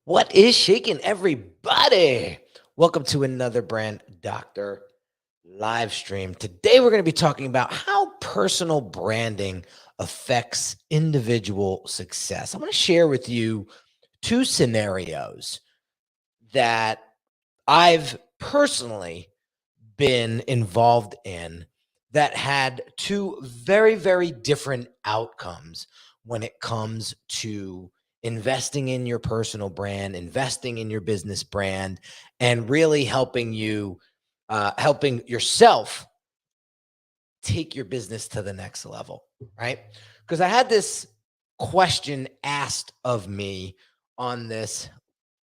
What is shaking, everybody? Welcome to another Brand Doctor live stream. Today, we're going to be talking about how personal branding affects individual success. I'm going to share with you two scenarios that I've personally been involved in that had two very, very different outcomes when it comes to investing in your personal brand, investing in your business brand, and really helping yourself take your business to the next level, right? Because I had this question asked of me on this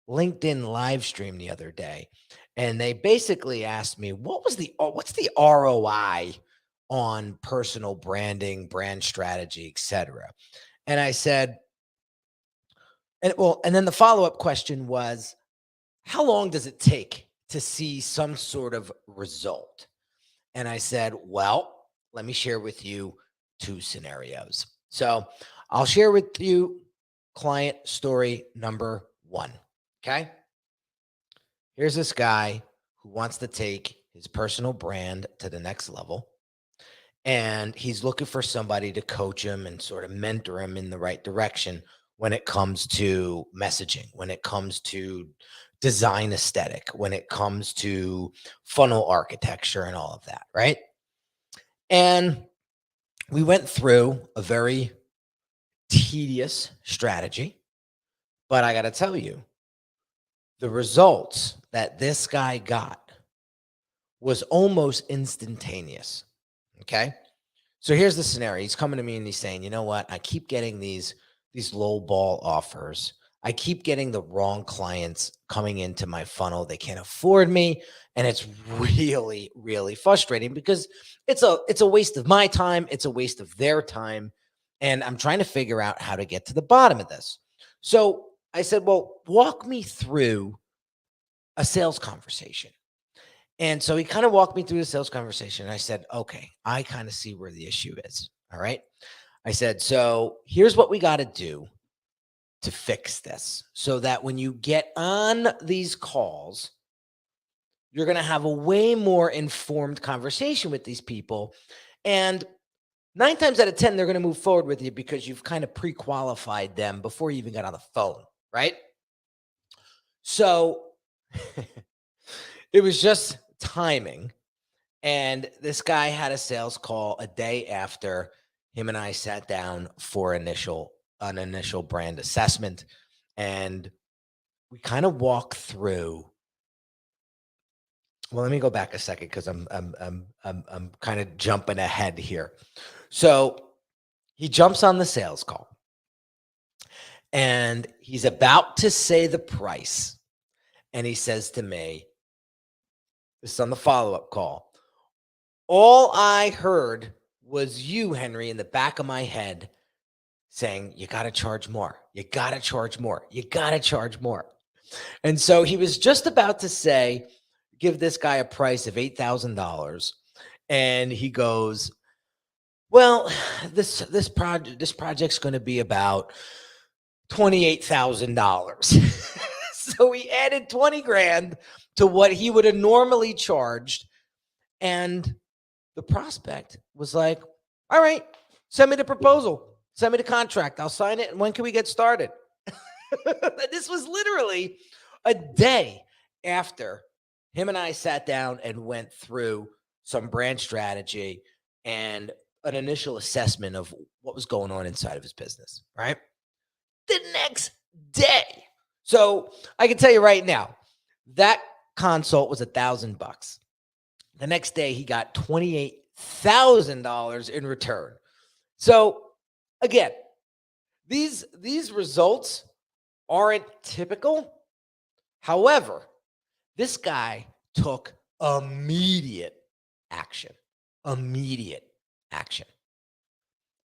LinkedIn live stream the other day, and they basically asked me what's the ROI on personal branding, brand strategy, etc. And I said, and then the follow-up question was, how long does it take to see some sort of result? And I said, well, let me share with you two scenarios. So I'll share with you client story number one. Okay. Here's this guy who wants to take his personal brand to the next level. And he's looking for somebody to coach him and sort of mentor him in the right direction when it comes to messaging, when it comes to design aesthetic, when it comes to funnel architecture and all of that, right? And we went through a very tedious strategy, but I got to tell you, the results that this guy got was almost instantaneous. Okay. So here's the scenario. He's coming to me and he's saying, you know what? I keep getting these low ball offers. I keep getting the wrong clients coming into my funnel. They can't afford me. And it's really, really frustrating because it's a waste of my time. It's a waste of their time. And I'm trying to figure out how to get to the bottom of this. So I said, well, walk me through a sales conversation. And so he kind of walked me through the sales conversation. And I said, okay, I kind of see where the issue is. All right. I said, so here's what we got to do to fix this so that when you get on these calls, you're going to have a way more informed conversation with these people. And 9 times out of 10, they're going to move forward with you because you've kind of pre-qualified them before you even got on the phone. Right. So it was just timing. And this guy had a sales call a day after him and I sat down for an initial brand assessment. And we kind of walked through. Well, let me go back a second because I'm kind of jumping ahead here. So he jumps on the sales call and he's about to say the price. And he says to me, this is on the follow-up call, all I heard was you, Henry, in the back of my head saying, you got to charge more. You got to charge more. You got to charge more. And so he was just about to say, give this guy a price of $8,000. And he goes, well, this project's going to be about $28,000. So he added 20 grand to what he would have normally charged. And the prospect was like, all right, send me the proposal. Send me the contract. I'll sign it. And when can we get started? This was literally a day after him and I sat down and went through some brand strategy and an initial assessment of what was going on inside of his business, right? The next day. So I can tell you right now, that consult was $1,000. The next day, he got $28,000 in return. So again, these results aren't typical. However, this guy took immediate action.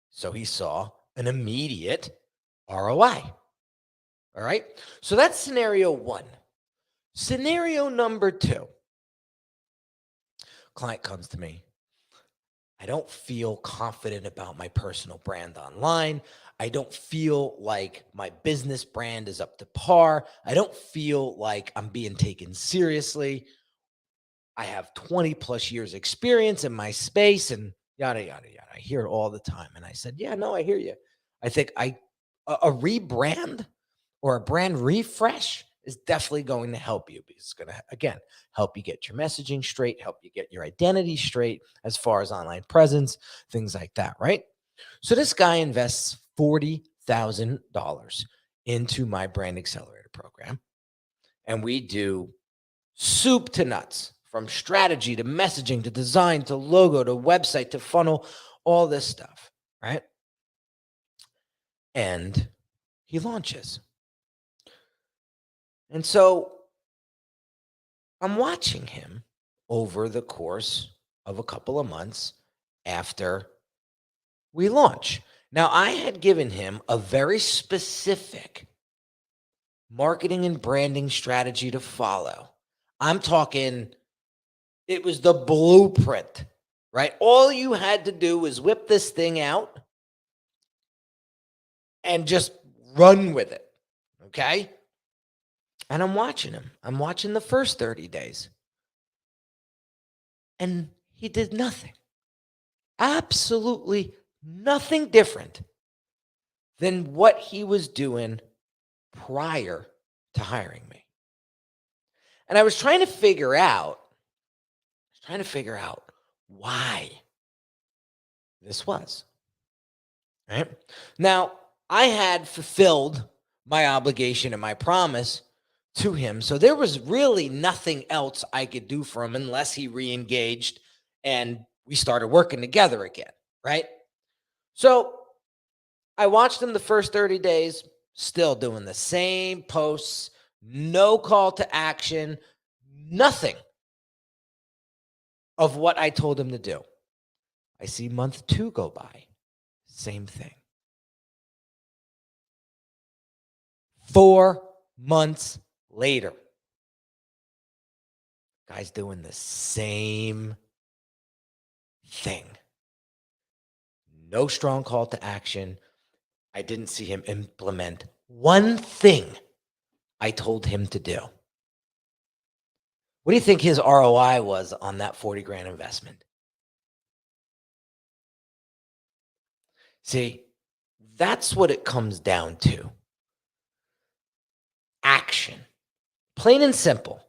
So he saw an immediate ROI. All right. So that's scenario one. Scenario number two. Client comes to me. I don't feel confident about my personal brand online. I don't feel like my business brand is up to par. I don't feel like I'm being taken seriously. I have 20 plus years experience in my space and yada, yada, yada. I hear it all the time. And I said, yeah, no, I hear you. I think a rebrand or a brand refresh is definitely going to help you because it's going to, again, help you get your messaging straight, help you get your identity straight as far as online presence, things like that, right? So this guy invests $40,000 into my brand accelerator program. And we do soup to nuts, from strategy to messaging to design to logo to website to funnel, all this stuff, right? And he launches. And so I'm watching him over the course of a couple of months after we launch. Now, I had given him a very specific marketing and branding strategy to follow. I'm talking, it was the blueprint, right? All you had to do was whip this thing out and just run with it, okay? And I'm watching him. I'm watching the first 30 days. And he did nothing. Absolutely nothing different than what he was doing prior to hiring me. And I was trying to figure out why this was. Right? Now, I had fulfilled my obligation and my promise to him. So there was really nothing else I could do for him unless he re-engaged and we started working together again, right? So I watched him the first 30 days, still doing the same posts, no call to action, nothing of what I told him to do. I see month 2 go by, same thing. 4 months later, guy's doing the same thing. No strong call to action. I didn't see him implement one thing I told him to do. What do you think his ROI was on that 40 grand investment? See, that's what it comes down to. Action. Plain and simple.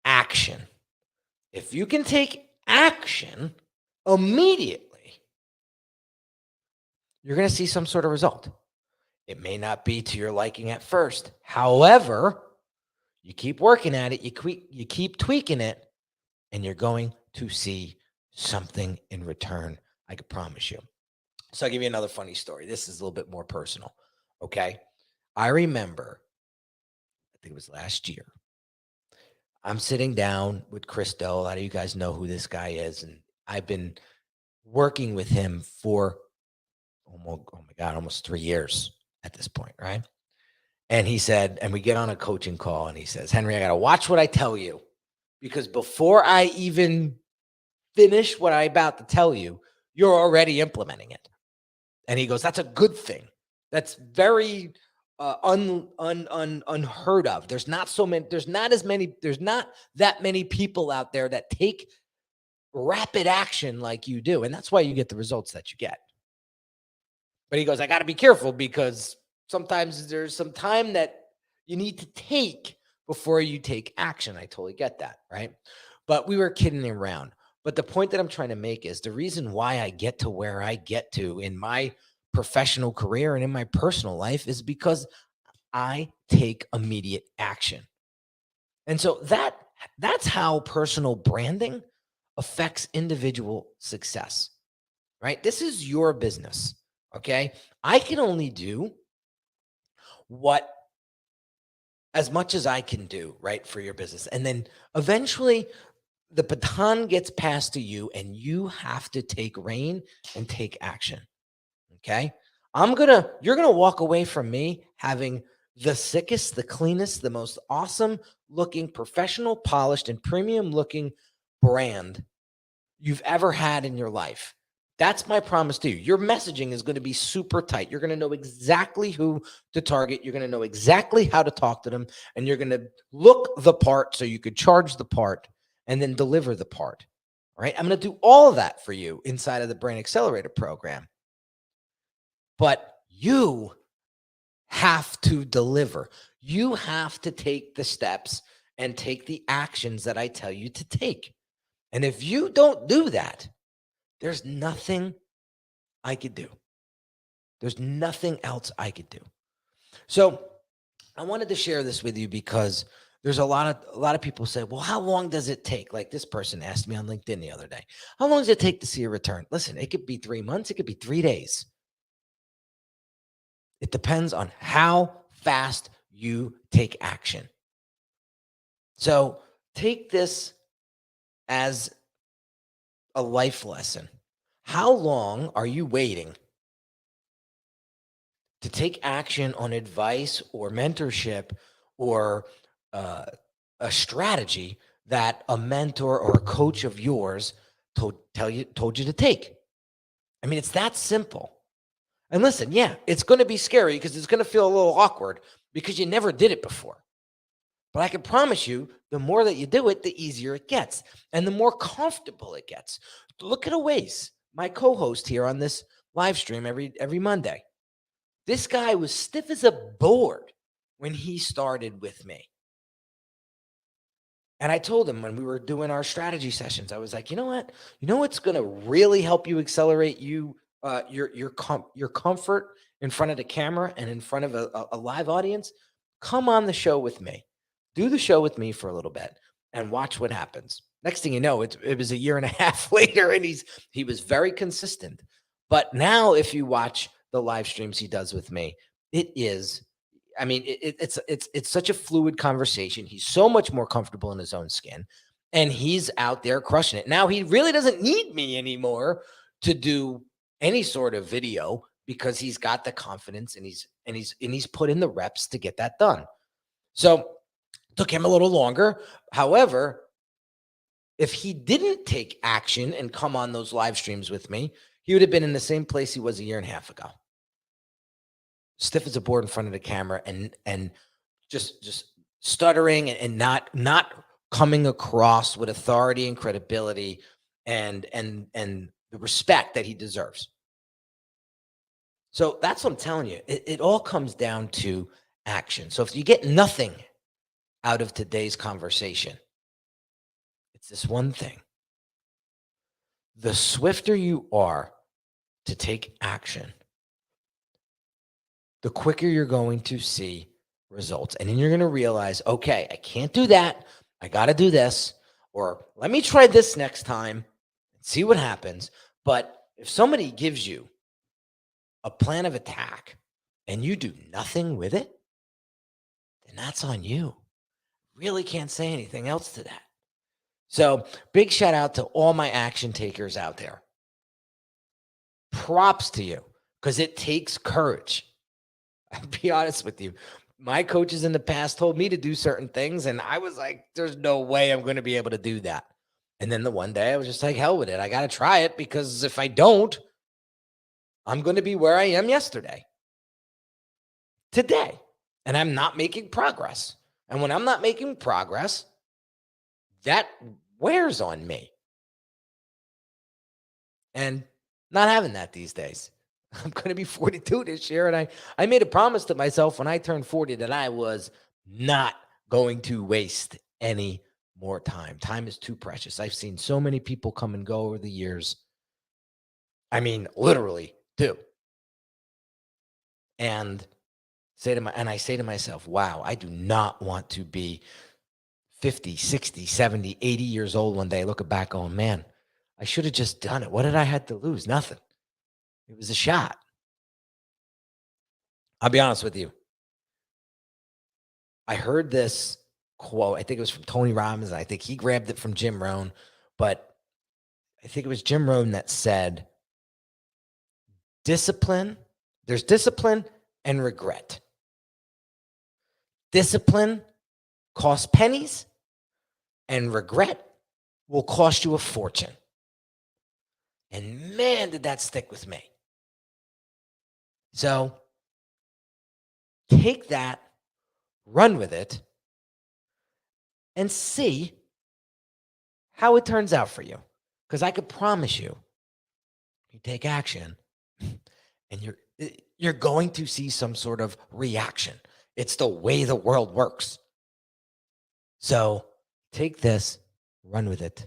Action. If you can take action immediately, you're going to see some sort of result. It may not be to your liking at first. However, you keep working at it, you keep tweaking it, and you're going to see something in return. I can promise you. So I'll give you another funny story. This is a little bit more personal. Okay. I remember, I think it was last year, I'm sitting down with Christo. A lot of you guys know who this guy is. And I've been working with him for almost 3 years at this point, right? And he said, and we get on a coaching call and he says, Henry, I got to watch what I tell you because before I even finish what I'm about to tell you, you're already implementing it. And he goes, that's a good thing. That's very unheard of. There's not that many people out there that take rapid action like you do. And that's why you get the results that you get. But he goes, I got to be careful because sometimes there's some time that you need to take before you take action. I totally get that, right? But we were kidding around. But the point that I'm trying to make is the reason why I get to where I get to in my professional career and in my personal life is because I take immediate action. And so that's how personal branding affects individual success, right? This is your business, okay? I can only do as much as I can do, right, for your business. And then eventually the baton gets passed to you and you have to take reign and take action. Okay. You're going to walk away from me having the sickest, the cleanest, the most awesome looking, professional, polished, and premium looking brand you've ever had in your life. That's my promise to you. Your messaging is going to be super tight. You're going to know exactly who to target. You're going to know exactly how to talk to them. And you're going to look the part so you could charge the part and then deliver the part. All right. I'm going to do all of that for you inside of the Brain Accelerator program. But you have to deliver. You have to take the steps and take the actions that I tell you to take. And if you don't do that, there's nothing I could do. There's nothing else I could do. So I wanted to share this with you because there's a lot of people say, well, how long does it take? Like this person asked me on LinkedIn the other day, how long does it take to see a return? Listen, it could be 3 months. It could be 3 days. It depends on how fast you take action. So take this as a life lesson. How long are you waiting to take action on advice or mentorship or a strategy that a mentor or a coach of yours told you to take? I mean, it's that simple. And listen, yeah, it's going to be scary because it's going to feel a little awkward because you never did it before. But I can promise you, the more that you do it, the easier it gets and the more comfortable it gets. Look at Aways, my co-host here on this live stream every Monday. This guy was stiff as a board when he started with me. And I told him when we were doing our strategy sessions, I was like, you know what? You know what's going to really help you accelerate your comfort in front of the camera and in front of a live audience? Come on the show with me. Do the show with me for a little bit and watch what happens. Next thing you know, it was a year and a half later, and he was very consistent. But now, if you watch the live streams he does with me, it's such a fluid conversation. He's so much more comfortable in his own skin, and he's out there crushing it. Now he really doesn't need me anymore to do any sort of video because he's got the confidence and he's put in the reps to get that done. So took him a little longer. However, if he didn't take action and come on those live streams with me, he would have been in the same place he was a year and a half ago. Stiff as a board in front of the camera and just stuttering and not coming across with authority and credibility and the respect that he deserves. So that's what I'm telling you. It all comes down to action. So if you get nothing out of today's conversation, it's this one thing. The swifter you are to take action, the quicker you're going to see results. And then you're going to realize, okay, I can't do that. I got to do this. Or let me try this next time and see what happens. But if somebody gives you a plan of attack and you do nothing with it, then that's on you. Really can't say anything else to that. So big shout out to all my action takers out there. Props to you because it takes courage. I'll be honest with you. My coaches in the past told me to do certain things, and I was like, there's no way I'm going to be able to do that. And then the one day I was just like, hell with it. I got to try it because if I don't, I'm going to be where I am today. And I'm not making progress. And when I'm not making progress, that wears on me. And not having that these days. I'm going to be 42 this year. And I made a promise to myself when I turned 40 that I was not going to waste any more time. Time is too precious. I've seen so many people come and go over the years. I mean, literally do. And I say to myself, wow, I do not want to be 50, 60, 70, 80 years old one day looking back going, man, I should have just done it. What did I have to lose? Nothing. It was a shot. I'll be honest with you. I heard this quote. I think it was from Tony Robbins. I think he grabbed it from Jim Rohn. But I think it was Jim Rohn that said, discipline, there's discipline and regret. Discipline costs pennies and regret will cost you a fortune. And man, did that stick with me. So take that, run with it, and see how it turns out for you. Because I could promise you, you take action and you're going to see some sort of reaction. It's the way the world works. So take this, run with it,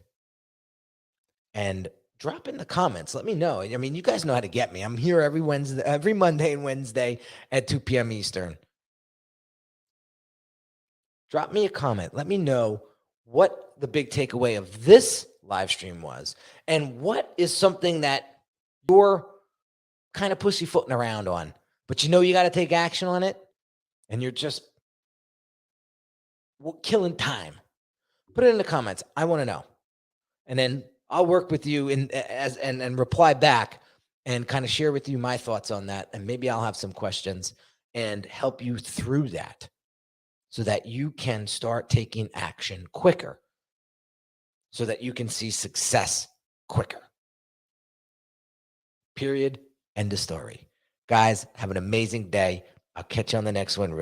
and drop in the comments. Let me know. I mean, you guys know how to get me. I'm here every Monday and Wednesday at 2 p.m. Eastern. Drop me a comment. Let me know what the big takeaway of this live stream was, and what is something that you're kind of pussyfooting around on, but you know you got to take action on it, and you're just killing time. Put it in the comments. I want to know, and then I'll work with you and reply back and kind of share with you my thoughts on that, and maybe I'll have some questions and help you through that, so that you can start taking action quicker, so that you can see success quicker. Period. End of story. Guys, have an amazing day. I'll catch you on the next one.